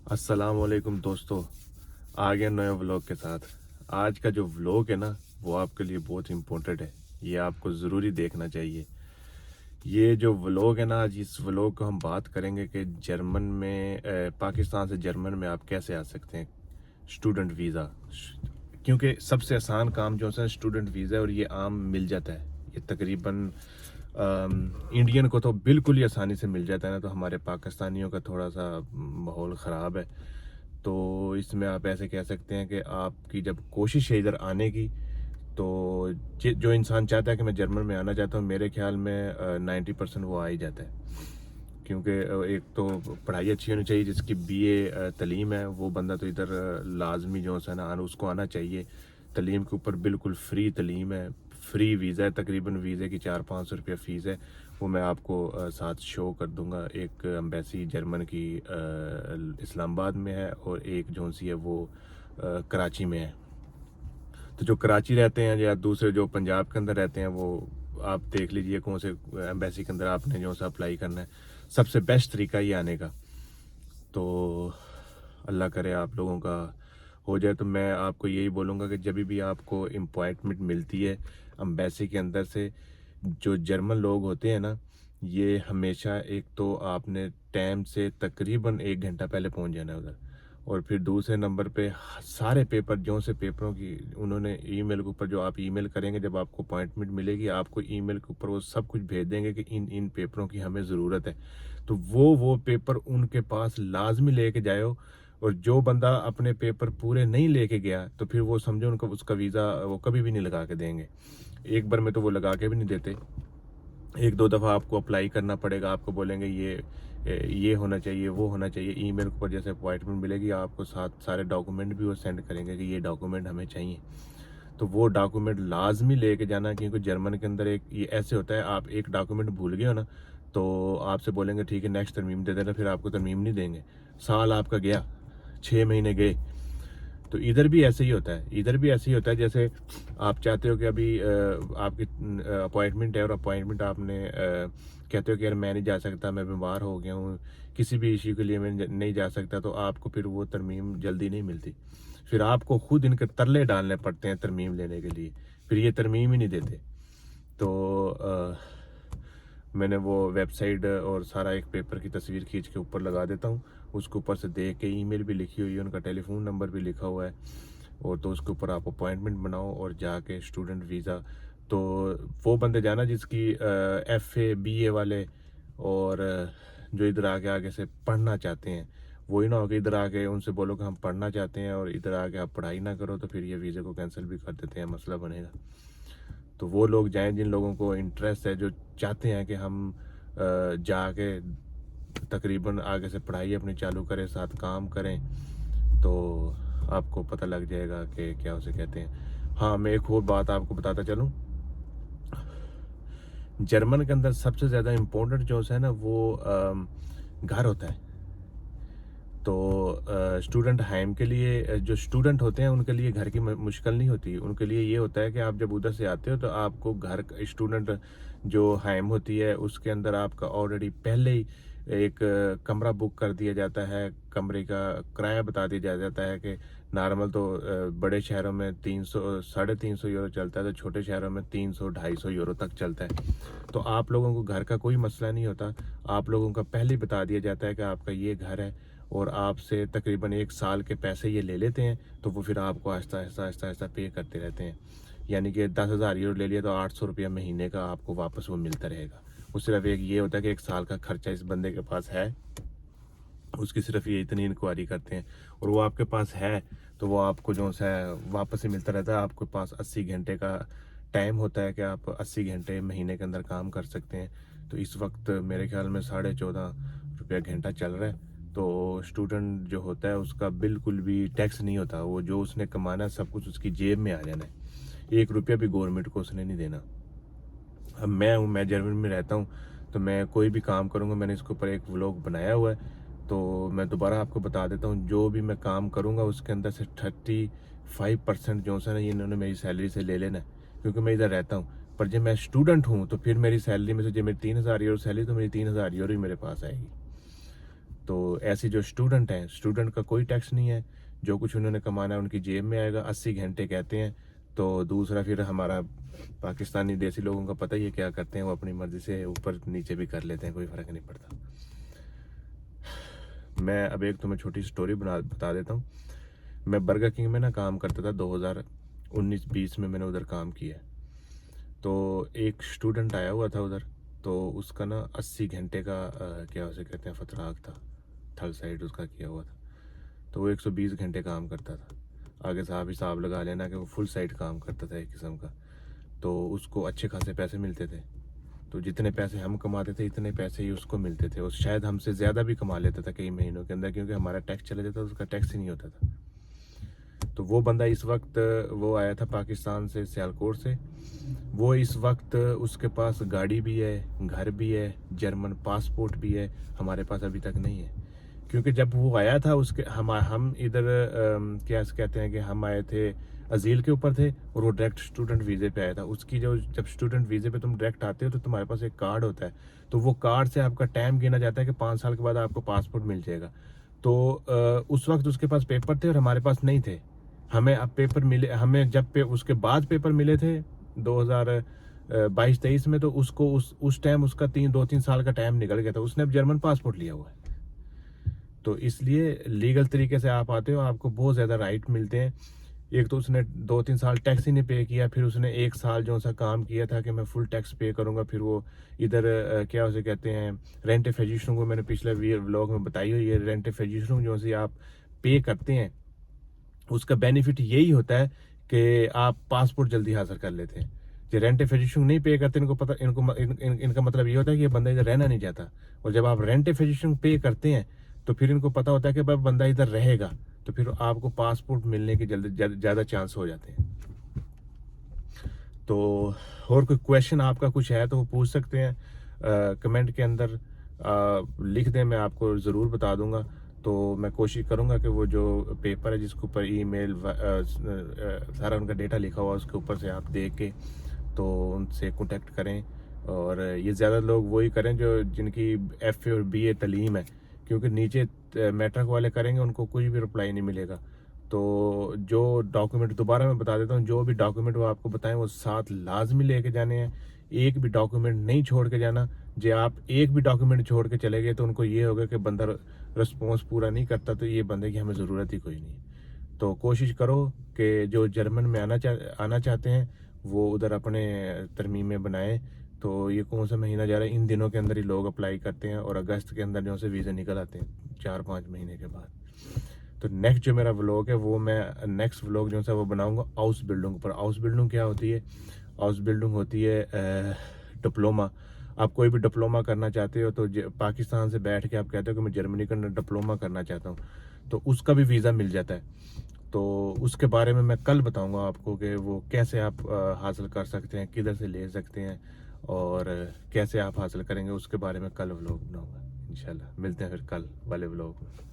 अस्सलाम वालेकुम दोस्तों। आ गया नए व्लॉग के साथ। आज का जो व्लॉग है ना, वो आपके लिए बहुत इम्पोर्टेंट है। ये आपको ज़रूरी देखना चाहिए। ये जो व्लॉग है ना, आज इस व्लॉग को हम बात करेंगे कि जर्मन में पाकिस्तान से जर्मन में आप कैसे आ सकते हैं, स्टूडेंट वीज़ा। क्योंकि सबसे आसान काम जो है स्टूडेंट वीज़ा है, और ये आम मिल जाता है। ये तकरीबन इंडियन को तो बिल्कुल ही आसानी से मिल जाता है ना, तो हमारे पाकिस्तानियों का थोड़ा सा माहौल ख़राब है। तो इसमें आप ऐसे कह सकते हैं कि आपकी जब कोशिश है इधर आने की, तो जो इंसान चाहता है कि मैं जर्मन में आना चाहता हूँ, मेरे ख्याल में 90% वो आ ही जाता है। क्योंकि एक तो पढ़ाई अच्छी होनी चाहिए, जिसकी बीए तलीम है वो बंदा तो इधर लाजमी जो है ना उसको आना चाहिए। तलीम के ऊपर बिल्कुल फ्री तलीम है, फ्री वीज़ा है। तकरीबन वीज़े की 400-500 रुपया फ़ीस है। वो मैं आपको साथ शो कर दूंगा। एक एम्बेसी जर्मन की इस्लामाबाद में है, और एक जो सी है वो कराची में है। तो जो कराची रहते हैं या दूसरे जो पंजाब के अंदर रहते हैं, वो आप देख लीजिए कौन से एम्बेसी के अंदर आपने जो सा अप्लाई करना है। सबसे बेस्ट तरीका ये आने का। तो अल्लाह करे आप लोगों का हो जाए। तो मैं आपको यही बोलूँगा कि जब भी आपको अपॉइंटमेंट मिलती है एम्बेसी के अंदर से, जो जर्मन लोग होते हैं ना, ये हमेशा एक तो आपने टाइम से तकरीबन 1 घंटा पहले पहुंच जाना है उधर। और फिर दूसरे नंबर पे सारे पेपर जो से पेपरों की उन्होंने ईमेल के ऊपर, जो आप ईमेल करेंगे जब आपको अपॉइंटमेंट मिलेगी, आपको ईमेल के ऊपर वो सब कुछ भेज देंगे कि इन इन पेपरों की हमें ज़रूरत है। तो वो पेपर उनके पास लाजमी लेके जाओ। और जो बंदा अपने पेपर पूरे नहीं लेके गया, तो फिर वो समझो उनका उसका वीज़ा वो कभी भी नहीं लगा के देंगे। एक बार में तो वो लगा के भी नहीं देते। एक दो दफ़ा आपको अप्लाई करना पड़ेगा। आपको बोलेंगे ये होना चाहिए, वो होना चाहिए। ईमेल पर जैसे अपॉइंटमेंट मिलेगी, आपको साथ सारे डॉक्यूमेंट भी वो सेंड करेंगे कि ये डॉक्यूमेंट हमें चाहिए। तो वो डॉक्यूमेंट लाजमी लेके जाना। क्योंकि जर्मन के अंदर एक ये ऐसे होता है, आप एक डॉक्यूमेंट भूल गए हो ना, तो आपसे बोलेंगे ठीक है नेक्स्ट तरमीम दे देना, फिर आपको तरमीम नहीं देंगे। साल आपका गया, 6 महीने गए। तो इधर भी ऐसे ही होता है। इधर भी ऐसे ही होता है, जैसे आप चाहते हो कि अभी आपकी अपॉइंटमेंट है, और अपॉइंटमेंट आपने कहते हो कि यार मैं नहीं जा सकता, मैं बीमार हो गया हूँ, किसी भी इश्यू के लिए मैं नहीं जा सकता, तो आपको फिर वो तरमीम जल्दी नहीं मिलती। फिर आपको खुद इनके तरले डालने पड़ते हैं तरमीम लेने के लिए। फिर ये तरमीम ही नहीं देते। तो मैंने वो वेबसाइट और सारा एक पेपर की तस्वीर खींच के ऊपर लगा देता हूँ। उसके ऊपर से देख के ईमेल भी लिखी हुई है, उनका टेलीफोन नंबर भी लिखा हुआ है। और तो उसके ऊपर आप अपॉइंटमेंट बनाओ और जाके स्टूडेंट वीज़ा। तो वो बंदे जाना जिसकी FA BA वाले, और जो इधर आगे आगे से पढ़ना चाहते हैं। वही ना हो कि इधर आके उनसे बोलो कि हम पढ़ना चाहते हैं, और इधर आके आप पढ़ाई ना करो, तो फिर ये वीज़े को कैंसिल भी कर देते हैं, मसला बनेगा। तो वो लोग जाएं जिन लोगों को इंटरेस्ट है, जो चाहते हैं कि हम जाके तकरीबन आगे से पढ़ाई अपनी चालू करें, साथ काम करें। तो आपको पता लग जाएगा कि क्या उसे कहते हैं। हाँ, मैं एक और बात आपको बताता चलूँ। जर्मन के अंदर सबसे ज़्यादा इम्पोर्टेंट जो है ना, वो घर होता है। तो स्टूडेंट हाइम के लिए जो स्टूडेंट होते हैं उनके लिए घर की मुश्किल नहीं होती। उनके लिए ये होता है कि आप जब उधर से आते हो, तो आपको घर स्टूडेंट जो हाइम होती है उसके अंदर आपका ऑलरेडी पहले ही एक कमरा बुक कर दिया जाता है। कमरे का किराया बता दिया जाता है कि नॉर्मल तो बड़े शहरों में 300 350 यूरो चलता है, तो छोटे शहरों में 300-250 यूरो तक चलता है। तो आप लोगों को घर का कोई मसला नहीं होता। आप लोगों का पहले ही बता दिया जाता है कि आपका ये घर है, और आपसे तकरीबन 1 साल के पैसे ये ले लेते हैं। तो वो फिर आपको आहिस्ता आहिस्ता आहिस्ता आहिस्ता पे करते रहते हैं। यानी कि 10,000 यूरो ले लिया, तो 800 रुपया महीने का आपको वापस वो मिलता रहेगा। वो सिर्फ एक ये होता है कि 1 साल का खर्चा इस बंदे के पास है, उसकी सिर्फ ये इतनी इंक्वायरी करते हैं। और वो आपके पास है, तो वो आपको जो है वापस ही मिलता रहता है। आपके पास 80 घंटे का टाइम होता है कि आप 80 घंटे महीने के अंदर काम कर सकते हैं। तो इस वक्त मेरे ख्याल में 14.5 रुपया घंटा चल रहा है। तो स्टूडेंट जो होता है उसका बिल्कुल भी टैक्स नहीं होता। वो जो उसने कमाना है सब कुछ उसकी जेब में आ जाना है। 1 रुपया भी गवर्नमेंट को उसने नहीं देना। अब मैं जर्मनी में रहता हूँ, तो मैं कोई भी काम करूँगा, मैंने इसके ऊपर एक व्लॉग बनाया हुआ है, तो मैं दोबारा आपको बता देता हूँ। जो भी मैं काम करूँगा उसके अंदर से 35% जो है ना, ये इन्होंने मेरी सैलरी से ले लेना है। क्योंकि मैं इधर रहता हूँ। पर जब मैं स्टूडेंट हूँ, तो फिर मेरी सैलरी में से, जब मेरी 3,000 यूरो सैलरी, तो मेरी 3,000 यूरो ही मेरे पास आएगी। تو ایسے جو اسٹوڈنٹ ہیں، اسٹوڈنٹ کا کوئی ٹیکس نہیں ہے، جو کچھ انہوں نے کمانا ہے ان کی جیب میں آئے گا، 80 گھنٹے کہتے ہیں۔ تو دوسرا پھر ہمارا پاکستانی دیسی لوگوں کا پتہ ہی ہے کیا کرتے ہیں، وہ اپنی مرضی سے اوپر نیچے بھی کر لیتے ہیں، کوئی فرق نہیں پڑتا۔ میں اب ایک تمہیں چھوٹی سٹوری بتا دیتا ہوں۔ میں برگر کنگ میں نا کام کرتا تھا، 2019-20 میں نے ادھر کام کیا۔ تو ایک اسٹوڈنٹ آیا ہوا تھا ادھر، تو اس کا نا 80 گھنٹے کا کیا اسے کہتے ہیں فتراک تھا، تھل سائڈ اس کا کیا ہوا تھا۔ تو وہ 120 گھنٹے کام کرتا تھا۔ آگے صاحب حساب لگا لینا کہ وہ فل سائڈ کام کرتا تھا ایک قسم کا۔ تو اس کو اچھے خاصے پیسے ملتے تھے، تو جتنے پیسے ہم کماتے تھے اتنے پیسے ہی اس کو ملتے تھے، اور شاید ہم سے زیادہ بھی کما لیتا تھا کئی مہینوں کے اندر، کیونکہ ہمارا ٹیکس چلا جاتا تھا، اس کا ٹیکس ہی نہیں ہوتا تھا۔ تو وہ بندہ اس وقت وہ آیا تھا پاکستان سے، سیالکوٹ سے۔ وہ اس وقت اس کے پاس گاڑی بھی ہے، گھر بھی ہے، جرمن پاسپورٹ بھی ہے، ہمارے پاس ابھی تک نہیں ہے۔ کیونکہ جب وہ آیا تھا اس کے ہم ادھر کیا کہتے ہیں کہ ہم آئے تھے ازیل کے اوپر تھے، اور وہ ڈائریکٹ اسٹوڈنٹ ویزے پہ آیا تھا۔ اس کی جب اسٹوڈنٹ ویزے پہ تم ڈائریکٹ آتے ہو تو تمہارے پاس ایک کارڈ ہوتا ہے، تو وہ کارڈ سے آپ کا ٹائم گنا جاتا ہے کہ 5 سال کے بعد آپ کو پاسپورٹ مل جائے گا۔ تو اس وقت اس کے پاس پیپر تھے اور ہمارے پاس نہیں تھے۔ ہمیں اب پیپر ملے، ہمیں جب اس کے بعد پیپر ملے تھے 2022-23 میں، تو اس کو اس ٹائم اس کا 2-3 سال کا ٹائم نکل گیا تھا۔ اس نے اب جرمن پاسپورٹ لیا ہوا ہے۔ تو اس لیے لیگل طریقے سے آپ آتے ہو، آپ کو بہت زیادہ رائٹ ملتے ہیں۔ ایک تو اس نے 2-3 سال ٹیکس ہی نہیں پے کیا، پھر اس نے 1 سال جو سا کام کیا تھا کہ میں فل ٹیکس پے کروں گا، پھر وہ ادھر کیا اسے کہتے ہیں رینٹ فیجیشن کو میں نے پچھلے ولاگ میں بتائی ہوئی ہے۔ رینٹ فیجیشن جو سے آپ پے کرتے ہیں، اس کا بینیفٹ یہی ہوتا ہے کہ آپ پاسپورٹ جلدی حاصل کر لیتے ہیں۔ جو رینٹ فیجیشن نہیں پے کرتے، ان کا مطلب یہ ہوتا ہے کہ یہ بندہ ادھر رہنا نہیں چاہتا، اور جب آپ رینٹ فیجیشن پے کرتے ہیں تو پھر ان کو پتا ہوتا ہے کہ بندہ ادھر رہے گا، تو پھر آپ کو پاسپورٹ ملنے کے زیادہ چانس ہو جاتے ہیں۔ تو اور کوئی کویشچن آپ کا کچھ ہے تو وہ پوچھ سکتے ہیں کمنٹ کے اندر، لکھ دیں، میں آپ کو ضرور بتا دوں گا۔ تو میں کوشش کروں گا کہ وہ جو پیپر ہے جس کے اوپر ای میل سارا ان کا ڈیٹا لکھا ہوا اس کے اوپر سے آپ دیکھ کے تو ان سے کانٹیکٹ کریں، اور یہ زیادہ لوگ وہی کریں جن کی ایف اے اور بی اے تعلیم ہے، کیونکہ نیچے میٹرک والے کریں گے ان کو کوئی بھی رپلائی نہیں ملے گا۔ تو جو ڈاکومنٹ دوبارہ میں بتا دیتا ہوں، جو بھی ڈاکومنٹ وہ آپ کو بتائیں وہ ساتھ لازمی لے کے جانے ہیں، ایک بھی ڈاکومنٹ نہیں چھوڑ کے جانا۔ جو آپ ایک بھی ڈاکومنٹ چھوڑ کے چلے گئے تو ان کو یہ ہوگا کہ بندہ رسپانس پورا نہیں کرتا، تو یہ بندے کی ہمیں ضرورت ہی کوئی نہیں۔ تو کوشش کرو کہ جو جرمن میں آنا چاہتے ہیں وہ ادھر اپنے ترمیمیں بنائیں۔ تو یہ کون سا مہینہ جا رہا ہے، ان دنوں کے اندر ہی لوگ اپلائی کرتے ہیں، اور اگست کے اندر جو سے ویزے نکل آتے ہیں 4-5 مہینے کے بعد۔ تو نیکسٹ جو میرا ولاگ ہے وہ میں نیکسٹ ولاگ جو ہے وہ بناؤں گا ہاؤس بلڈنگ پر۔ ہاؤس بلڈنگ کیا ہوتی ہے؟ ہاؤس بلڈنگ ہوتی ہے ڈپلوما۔ آپ کوئی بھی ڈپلوما کرنا چاہتے ہو تو پاکستان سے بیٹھ کے آپ کہتے ہو کہ میں جرمنی کا ڈپلوما کرنا چاہتا ہوں، تو اس کا بھی ویزا مل جاتا ہے۔ تو اس کے بارے میں کل بتاؤں گا آپ کو کہ وہ کیسے آپ حاصل کر سکتے ہیں، کدھر سے لے سکتے ہیں، اور کیسے آپ حاصل کریں گے، اس کے بارے میں کل ولاگ بناؤں گا انشاءاللہ۔ ملتے ہیں پھر کل والے ولاگ میں۔